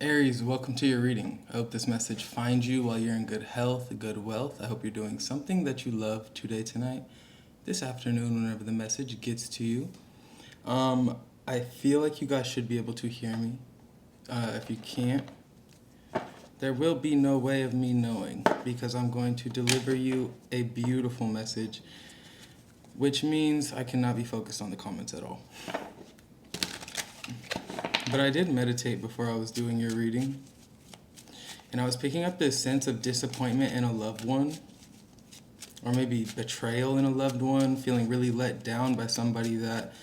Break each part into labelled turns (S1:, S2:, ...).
S1: Aries, welcome to your reading. I hope this message finds you while you're in good health, good wealth. I hope you're doing something that you love today, tonight, this afternoon, whenever the message gets to you. I feel like you guys should be able to hear me. If you can't, there will be no way of me knowing because I'm going to deliver you a beautiful message, which means I cannot be focused on the comments at all. But I did meditate before I was doing your reading, and I was picking up this sense of disappointment in a loved one, or maybe betrayal in a loved one, feeling really let down by somebody that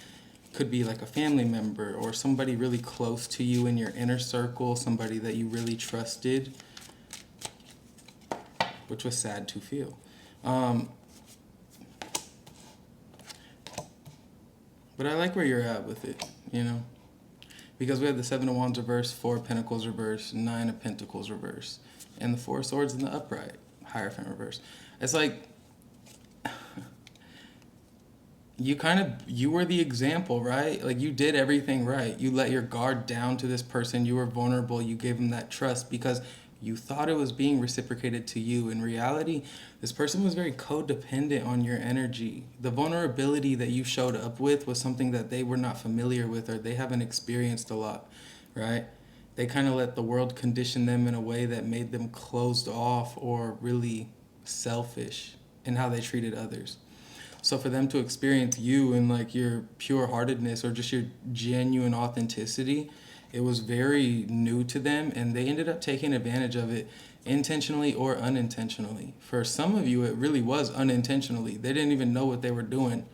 S1: could be like a family member or somebody really close to you in your inner circle, somebody that you really trusted, which was sad to feel. But I like where you're at with it, you know? Because we have the Seven of Wands reverse, Four of Pentacles reverse, Nine of Pentacles reverse, and the Four of Swords in the upright, Hierophant reverse. It's like, you were the example, right? Like, you did everything right. You let your guard down to this person. You were vulnerable. You gave them that trust because you thought it was being reciprocated to you. In reality, this person was very codependent on your energy. The vulnerability that you showed up with was something that they were not familiar with or they haven't experienced a lot, right? They kind of let the world condition them in a way that made them closed off or really selfish in how they treated others. So for them to experience you and like your pure heartedness or just your genuine authenticity, it was very new to them, and they ended up taking advantage of it intentionally or unintentionally. For some of you, it really was unintentionally. They didn't even know what they were doing.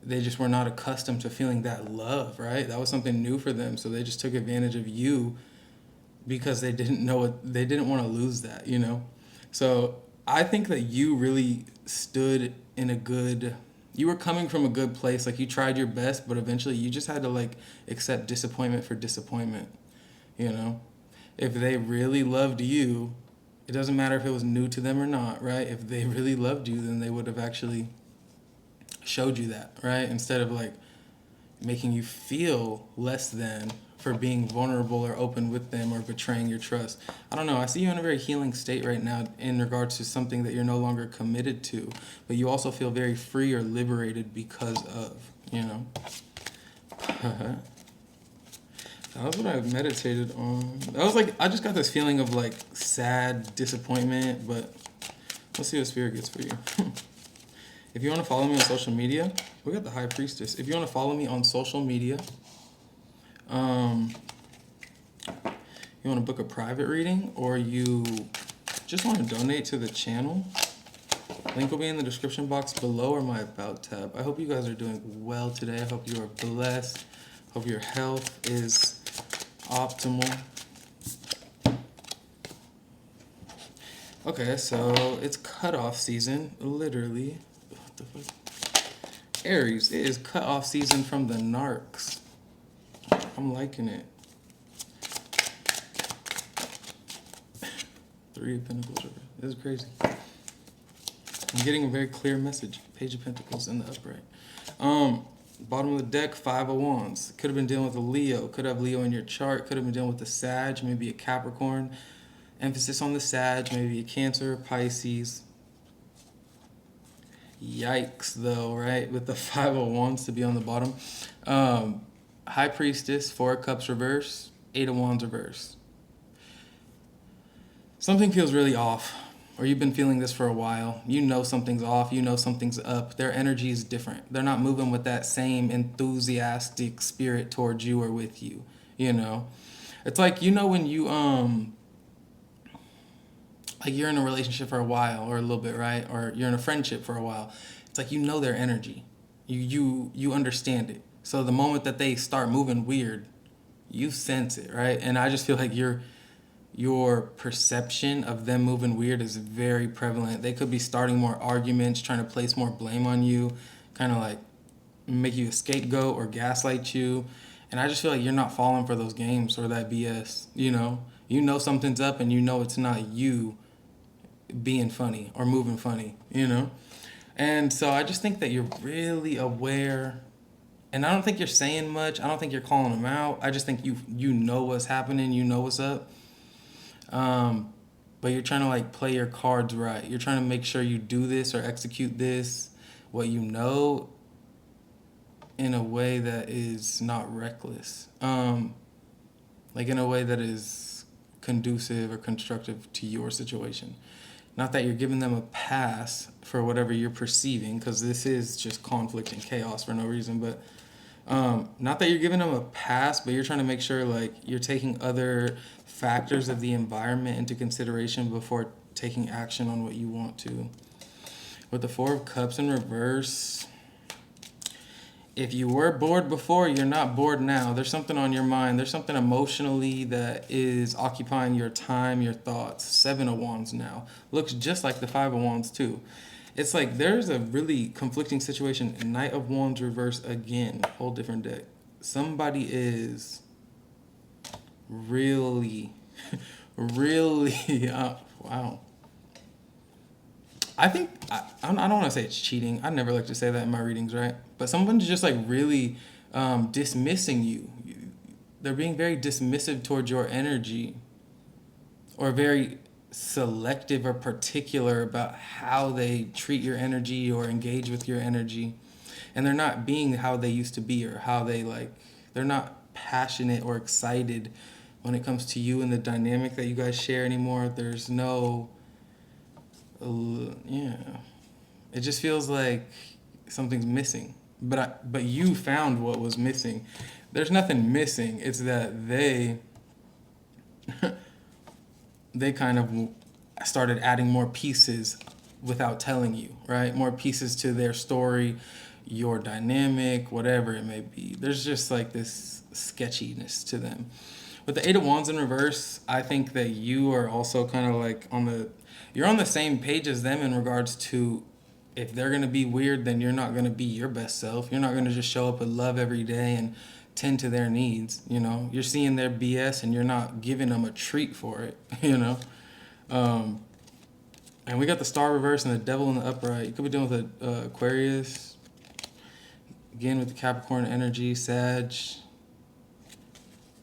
S1: They just were not accustomed to feeling that love, right? That was something new for them. So they just took advantage of you because they didn't know it. They didn't want to lose that, you know? So I think that you really stood in a good, you were coming from a good place. Like, you tried your best, but eventually you just had to like accept disappointment for disappointment, you know? If they really loved you, it doesn't matter if it was new to them or not, right? If they really loved you, then they would have actually showed you that, right? Instead of like making you feel less than for being vulnerable or open with them or betraying your trust. I don't know. I see you in a very healing state right now in regards to something that you're no longer committed to, but you also feel very free or liberated because of, you know. That was what I meditated on. I was like, I just got this feeling of like sad disappointment, but let's see what Spirit gets for you. If you want to follow me on social media, we got the High Priestess. If you want to follow me on social media, you want to book a private reading, or you just want to donate to the channel, link will be in the description box below or my About tab. I hope you guys are doing well today. I hope you are blessed. Hope your health is optimal. Okay, so it's cutoff season, literally. What the fuck? Aries, it is cutoff season from the narcs. I'm liking it. Three of Pentacles. This is crazy. I'm getting a very clear message. Page of Pentacles in the upright. Bottom of the deck, Five of Wands. Could have been dealing with a Leo. Could have Leo in your chart. Could have been dealing with a Sag, maybe a Capricorn. Emphasis on the Sag, maybe a Cancer, Pisces. Yikes, though, right? With the Five of Wands to be on the bottom. High Priestess, Four of Cups reverse, Eight of Wands reverse. Something feels really off, or you've been feeling this for a while. You know something's off. You know something's up. Their energy is different. They're not moving with that same enthusiastic spirit towards you or with you, you know? It's like, you know, when you, like you're in a relationship for a while or a little bit, right? Or you're in a friendship for a while. It's like, you know their energy. You understand it. So the moment that they start moving weird, you sense it, right? And I just feel like your perception of them moving weird is very prevalent. They could be starting more arguments, trying to place more blame on you, kind of like make you a scapegoat or gaslight you. And I just feel like you're not falling for those games or that BS, you know? You know something's up and you know it's not you being funny or moving funny, you know? And so I just think that you're really aware And I don't think you're saying much. I don't think you're calling them out. I just think you know what's happening. You know what's up. Um, but you're trying to like play your cards right. You're trying to make sure you do this or execute this, what you know, in a way that is not reckless. Like in a way that is conducive or constructive to your situation. Not that you're giving them a pass for whatever you're perceiving, because this is just conflict and chaos for no reason. But not that you're giving them a pass, but you're trying to make sure like you're taking other factors of the environment into consideration before taking action on what you want to. With the Four of Cups in reverse, if you were bored before, you're not bored now. There's something on your mind. There's something emotionally that is occupying your time, your thoughts. Seven of Wands now. Looks just like the Five of Wands too. It's like there's a really conflicting situation. Knight of Wands reverse again. Whole different deck. Somebody is really, really, wow. I think I don't want to say it's cheating. I never like to say that in my readings, right? But someone's just like really dismissing you. They're being very dismissive towards your energy, or very selective or particular about how they treat your energy or engage with your energy, and they're not being how they used to be, or how they like. They're not passionate or excited when it comes to you and the dynamic that you guys share anymore. There's no yeah, it just feels like something's missing. But you found what was missing. There's nothing missing. It's that they kind of started adding more pieces without telling you, right? More pieces to their story, your dynamic, whatever it may be. There's just like this sketchiness to them. With the Eight of Wands in reverse, I think that you are also kind of like you're on the same page as them in regards to, if they're going to be weird, then you're not going to be your best self. You're not going to just show up with love every day and tend to their needs, you know? You're seeing their BS and you're not giving them a treat for it, you know? And we got the Star reverse and the Devil in the upright. You could be dealing with Aquarius. Again, with the Capricorn energy, Sag,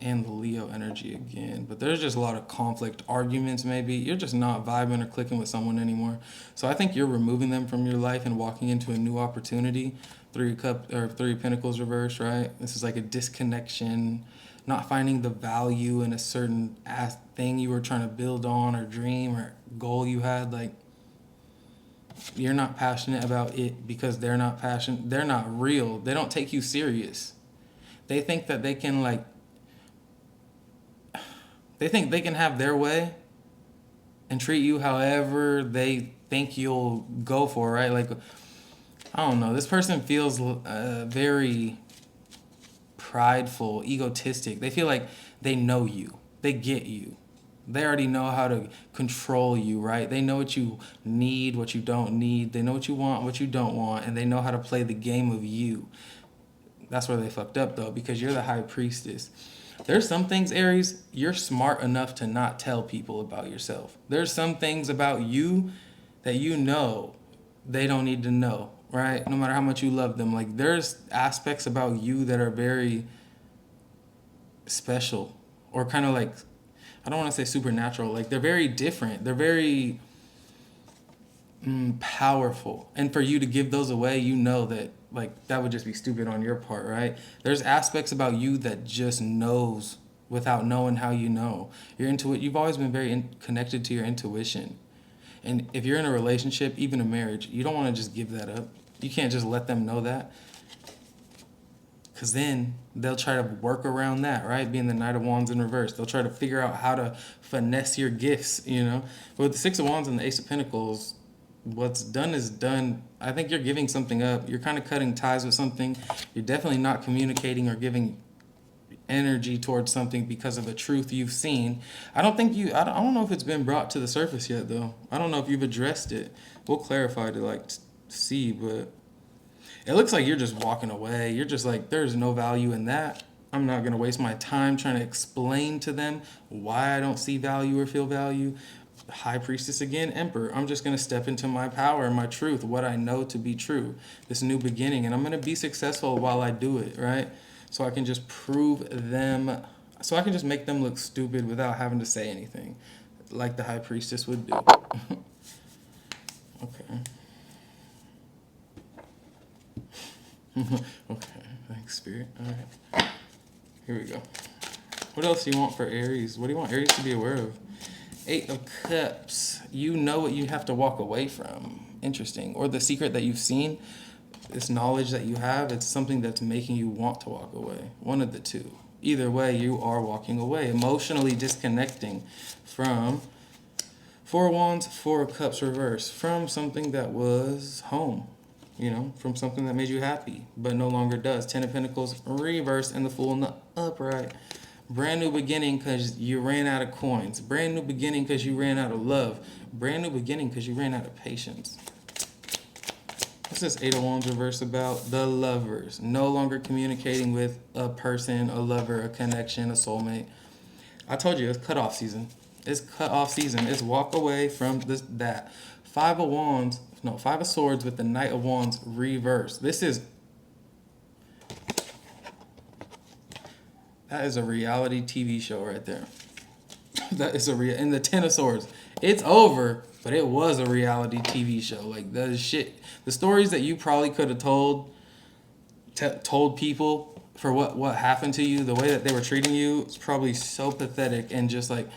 S1: and the Leo energy again. But there's just a lot of conflict, arguments maybe. You're just not vibing or clicking with someone anymore. So I think you're removing them from your life and walking into a new opportunity. Three of Pentacles reverse, right? This is like a disconnection, not finding the value in a certain thing you were trying to build on, or dream or goal you had. Like, you're not passionate about it because they're not passionate. They're not real. They don't take you serious. They think that they can have their way and treat you however they think you'll go for, right? Like, I don't know. This person feels very prideful, egotistic. They feel like they know you. They get you. They already know how to control you, right? They know what you need, what you don't need. They know what you want, what you don't want, and they know how to play the game of you. That's where they fucked up, though, because you're the high priestess. There's some things, Aries, you're smart enough to not tell people about yourself. There's some things about you that you know they don't need to know, right? No matter how much you love them. Like, there's aspects about you that are very special, or kind of like, I don't want to say supernatural. Like, they're very different. They're very powerful. And for you to give those away, you know that, like, that would just be stupid on your part, right? There's aspects about you that just knows without knowing how you know. You've always been very connected to your intuition. And if you're in a relationship, even a marriage, you don't want to just give that up. You can't just let them know that. Because then they'll try to work around that, right? Being the Knight of Wands in reverse. They'll try to figure out how to finesse your gifts, you know? But with the Six of Wands and the Ace of Pentacles, what's done is done. I think you're giving something up. You're kind of cutting ties with something. You're definitely not communicating or giving energy towards something because of a truth you've seen. I don't know if it's been brought to the surface yet, though. I don't know if you've addressed it. We'll clarify to see, but it looks like you're just walking away. You're just like, there's no value in that. I'm not going to waste my time trying to explain to them why I don't see value or feel value. High Priestess again, Emperor. I'm just going to step into my power and my truth, what I know to be true, this new beginning. And I'm going to be successful while I do it, right? So I can just prove them, so I can just make them look stupid without having to say anything, like the High Priestess would do. Okay. Okay, thanks, Spirit. All right. Here we go. What else do you want for Aries? What do you want Aries to be aware of? Eight of Cups. You know what you have to walk away from. Interesting. Or the secret that you've seen, this knowledge that you have, it's something that's making you want to walk away. One of the two. Either way, you are walking away. Emotionally disconnecting from Four of Wands, Four of Cups reverse. From something that was home. From something that made you happy, but no longer does. Ten of Pentacles reverse and the Fool in the upright. Brand new beginning because you ran out of coins. Brand new beginning because you ran out of love. Brand new beginning because you ran out of patience. What's this Eight of Wands reverse about? The Lovers. No longer communicating with a person, a lover, a connection, a soulmate. I told you, it's cutoff season. It's cutoff season. It's walk away from that. Five of Swords with the Knight of Wands reverse. That is a reality TV show right there. That is in the Ten of Swords. It's over, but it was a reality TV show. Like the shit, the stories that you probably could have told people for what happened to you, the way that they were treating you, it's probably so pathetic and just like,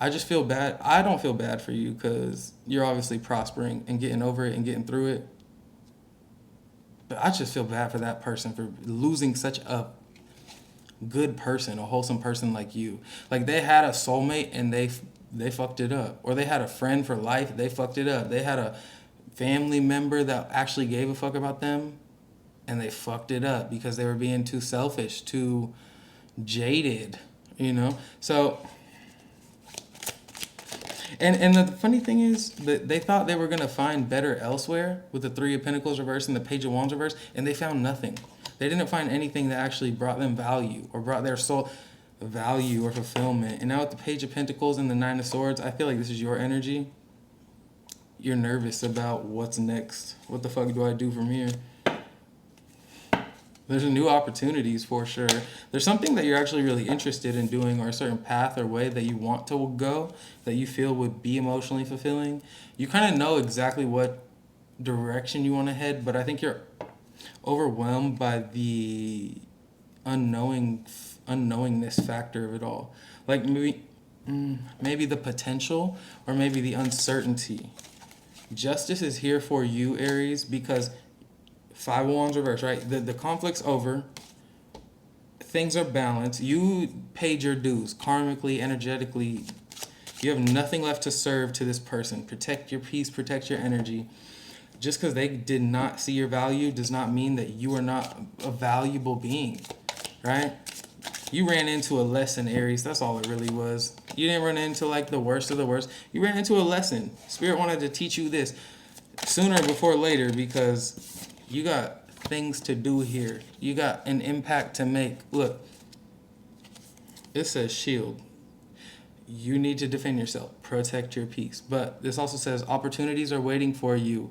S1: I just feel bad. I don't feel bad for you because you're obviously prospering and getting over it and getting through it. But I just feel bad for that person for losing such a good person, a wholesome person like you. Like they had a soulmate and they fucked it up. Or they had a friend for life, they fucked it up. They had a family member that actually gave a fuck about them and they fucked it up because they were being too selfish, too jaded, So, and the funny thing is that they thought they were going to find better elsewhere with the Three of Pentacles reverse and the Page of Wands reverse, and they found nothing. They didn't find anything that actually brought them value or brought their soul value or fulfillment. And now with the Page of Pentacles and the Nine of Swords, I feel like this is your energy. You're nervous about what's next. What the fuck do I do from here? There's new opportunities for sure. There's something that you're actually really interested in doing or a certain path or way that you want to go that you feel would be emotionally fulfilling. You kind of know exactly what direction you want to head, but I think you're overwhelmed by the unknowingness factor of it all. Like maybe the potential or maybe the uncertainty. Justice is here for you, Aries, because Five of Wands reverse, right? The conflict's over. Things are balanced. You paid your dues karmically, energetically. You have nothing left to serve to this person. Protect your peace, protect your energy. Just because they did not see your value does not mean that you are not a valuable being, right? You ran into a lesson, Aries. That's all it really was. You didn't run into like the worst of the worst. You ran into a lesson. Spirit wanted to teach you this sooner before later because you got things to do here. You got an impact to make. Look, it says shield. You need to defend yourself. Protect your peace. But this also says opportunities are waiting for you.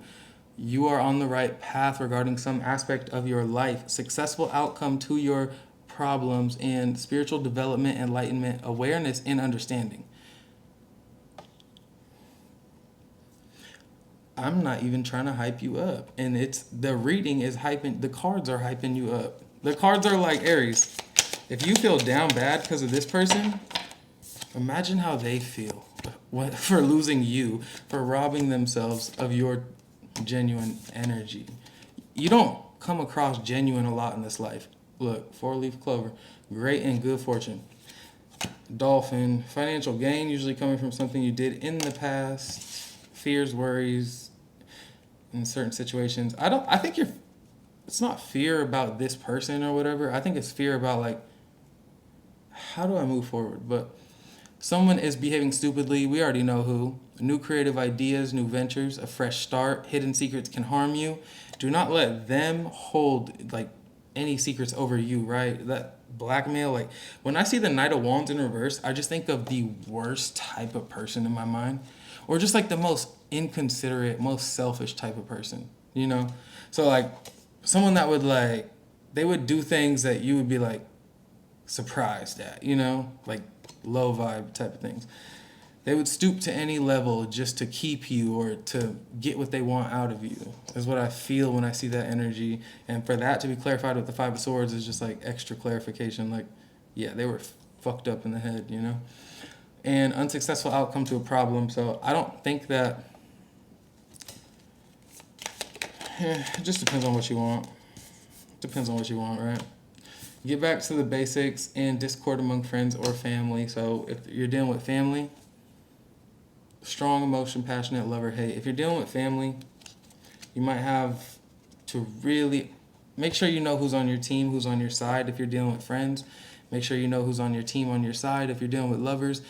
S1: You are on the right path regarding some aspect of your life. Successful outcome to your problems and spiritual development, enlightenment, awareness, and understanding. I'm not even trying to hype you up. And the reading is hyping, the cards are hyping you up. The cards are like, Aries, if you feel down bad because of this person, imagine how they feel for losing you, for robbing themselves of your genuine energy. You don't come across genuine a lot in this life. Look, four-leaf clover, great and good fortune. Dolphin, financial gain usually coming from something you did in the past. Fears, worries in certain situations. I think it's not fear about this person or whatever. I think it's fear about like, how do I move forward? But someone is behaving stupidly. We already know who. New creative ideas, new ventures, a fresh start. Hidden secrets can harm you. Do not let them hold like any secrets over you, right? That blackmail, like when I see the Knight of Wands in reverse, I just think of the worst type of person in my mind. or just like the most inconsiderate, most selfish type of person, you know? So like someone that would like, they would do things that you would be like surprised at, you know? Like low vibe type of things. They would stoop to any level just to keep you or to get what they want out of you, is what I feel when I see that energy. And for that to be clarified with the Five of Swords is just like extra clarification. Like, yeah, they were fucked up in the head, you know? And unsuccessful outcome to a problem. So I don't think that, it just depends on what you want. Depends on what you want, right? Get back to the basics and discord among friends or family. So if you're dealing with family, strong emotion, passionate, love or hate. If you're dealing with family, you might have to really make sure you know who's on your team, who's on your side. If you're dealing with friends, make sure you know who's on your team, on your side. If you're dealing with lovers,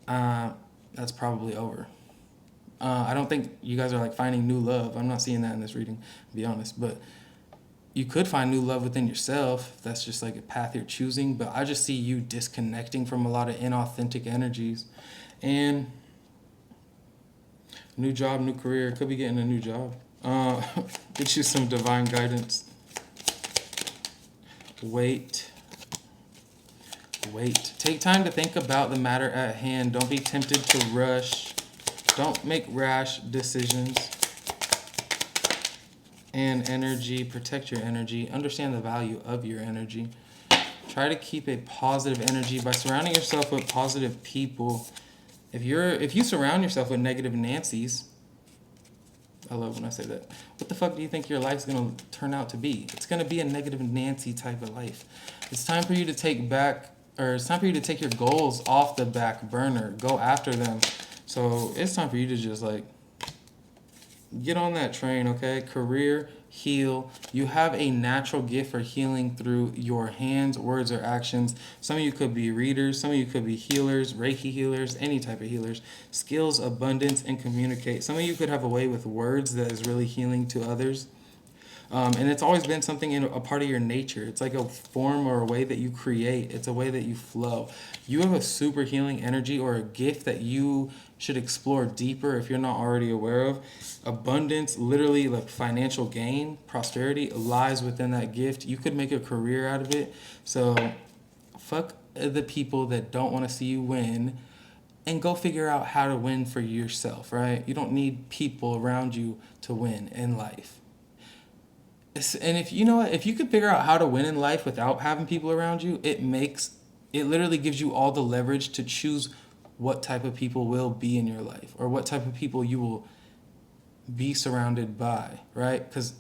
S1: that's probably over. I don't think you guys are like finding new love. I'm not seeing that in this reading, to be honest. But you could find new love within yourself. If that's just like a path you're choosing. But I just see you disconnecting from a lot of inauthentic energies. And new job, new career. Could be getting a new job. Get you some divine guidance. Wait. Take time to think about the matter at hand. Don't be tempted to rush. Don't make rash decisions. And energy, protect your energy. Understand the value of your energy. Try to keep a positive energy by surrounding yourself with positive people. If you surround yourself with negative Nancys, I love when I say that. What the fuck do you think your life's gonna turn out to be? It's gonna be a negative Nancy type of life. It's time for you to take your goals off the back burner. Go after them. So it's time for you to just like get on that train, okay? Career, heal. You have a natural gift for healing through your hands, words, or actions. Some of you could be readers. Some of you could be healers, Reiki healers, any type of healers. Skills, abundance, and communicate. Some of you could have a way with words that is really healing to others. And it's always been something in a part of your nature. It's like a form or a way that you create. It's a way that you flow. You have a super healing energy or a gift that you should explore deeper if you're not already aware of. Abundance, literally like financial gain, prosperity lies within that gift. You could make a career out of it. So fuck the people that don't want to see you win and go figure out how to win for yourself, right? You don't need people around you to win in life. And if you know what, if you could figure out how to win in life without having people around you, it literally gives you all the leverage to choose what type of people will be in your life or what type of people you will be surrounded by, right? Because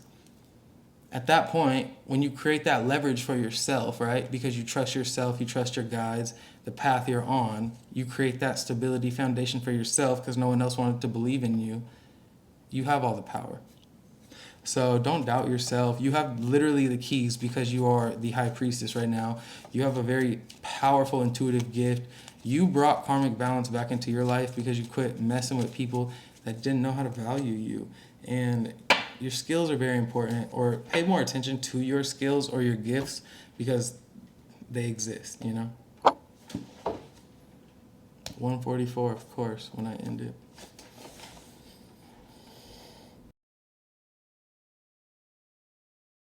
S1: at that point, when you create that leverage for yourself, right, because you trust yourself, you trust your guides, the path you're on, you create that stability foundation for yourself because no one else wanted to believe in you. You have all the power. So don't doubt yourself. You have literally the keys because you are the high priestess right now. You have a very powerful intuitive gift. You brought karmic balance back into your life because you quit messing with people that didn't know how to value you. And your skills are very important, or pay more attention to your skills or your gifts because they exist, you know? 144, of course, when I end it.